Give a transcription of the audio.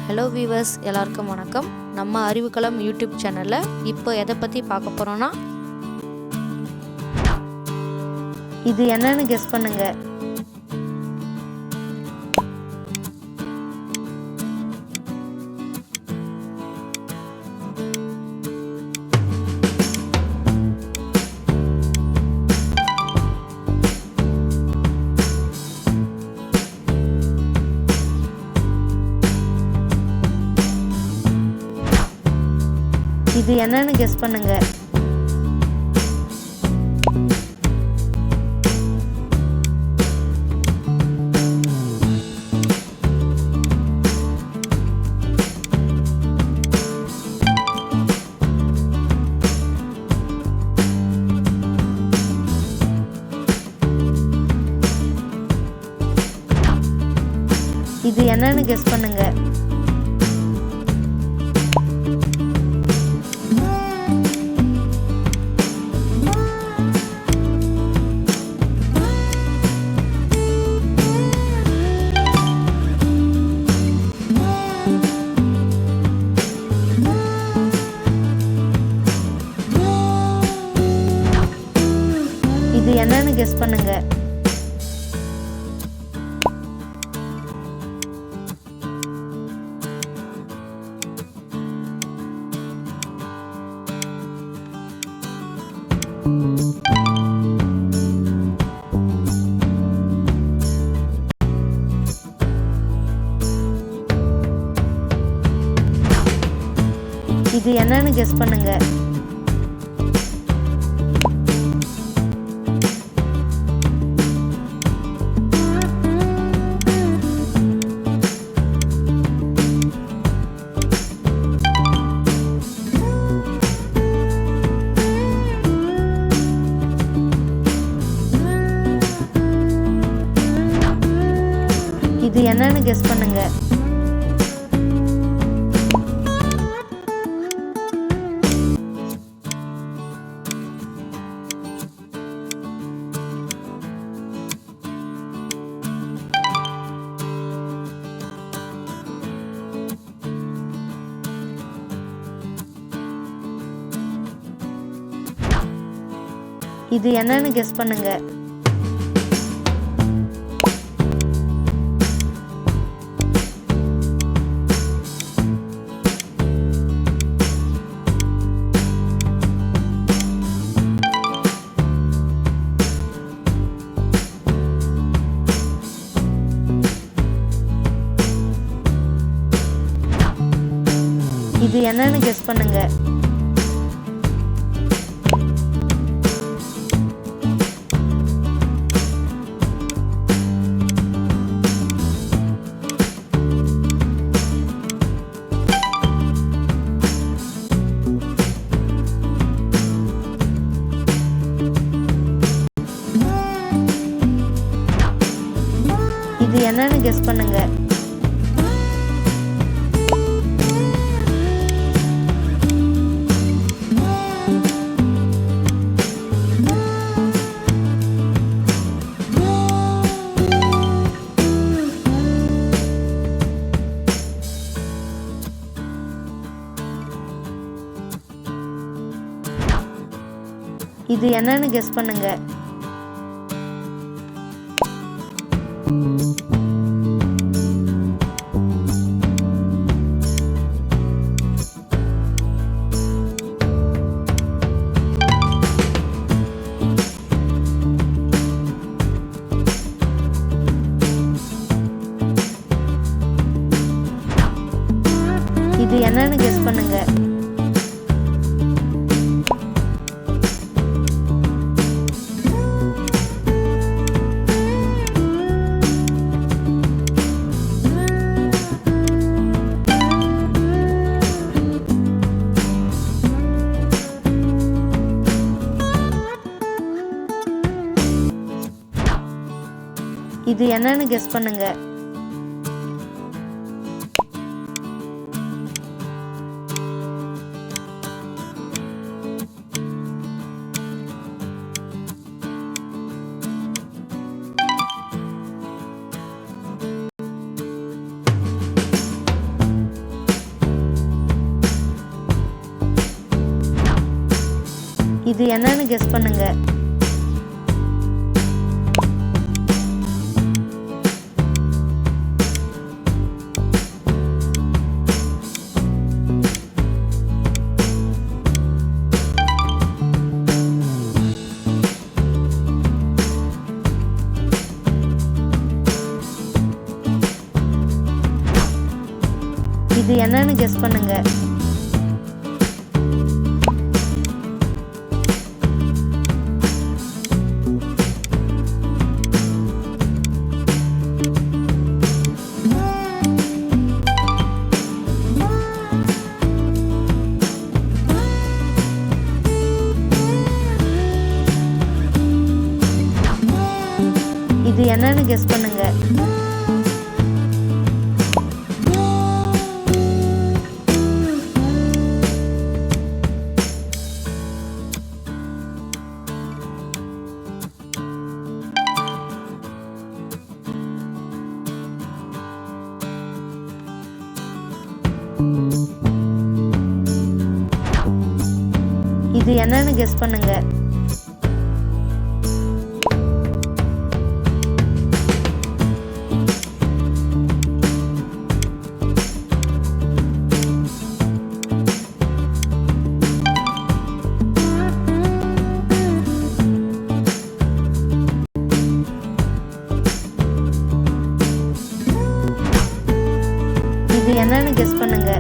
Hello viewers, எல்லாருக்கும் வணக்கம். நம்ம அறிவு களம் யூடியூப் சேனலில் இப்போ எதை பற்றி பார்க்க போகிறோன்னா, இது என்னன்னு கெஸ் பண்ணுங்க. இது என்னன்னு கெஸ் பண்ணுங்க. இது என்னன்னு கெஸ் பண்ணுங்க. இது என்னன்னு கெஸ் பண்ணுங்க. இது என்னன்னு கெஸ் பண்ணுங்க. இது என்னன்னு கெஸ் பண்ணுங்க. இது என்னன்னு கெஸ் பண்ணுங்க. இது என்னன்னு கெஸ் பண்ணுங்க. இது என்னன்னு கெஸ் பண்ணுங்க. இது என்னன்னு கெஸ் பண்ணுங்க. இது என்னன்னு கெஸ் பண்ணுங்க. இது என்னன்னு கெஸ் பண்ணுங்க. இது என்னன்னு கெஸ் பண்ணுங்க. இது என்னன்னு கெஸ் பண்ணுங்க. இது என்னன்னு கெஸ் பண்ணுங்க. இது என்னன்னு கெஸ் பண்ணுங்க. இது என்னன்னு கெஸ் பண்ணுங்க.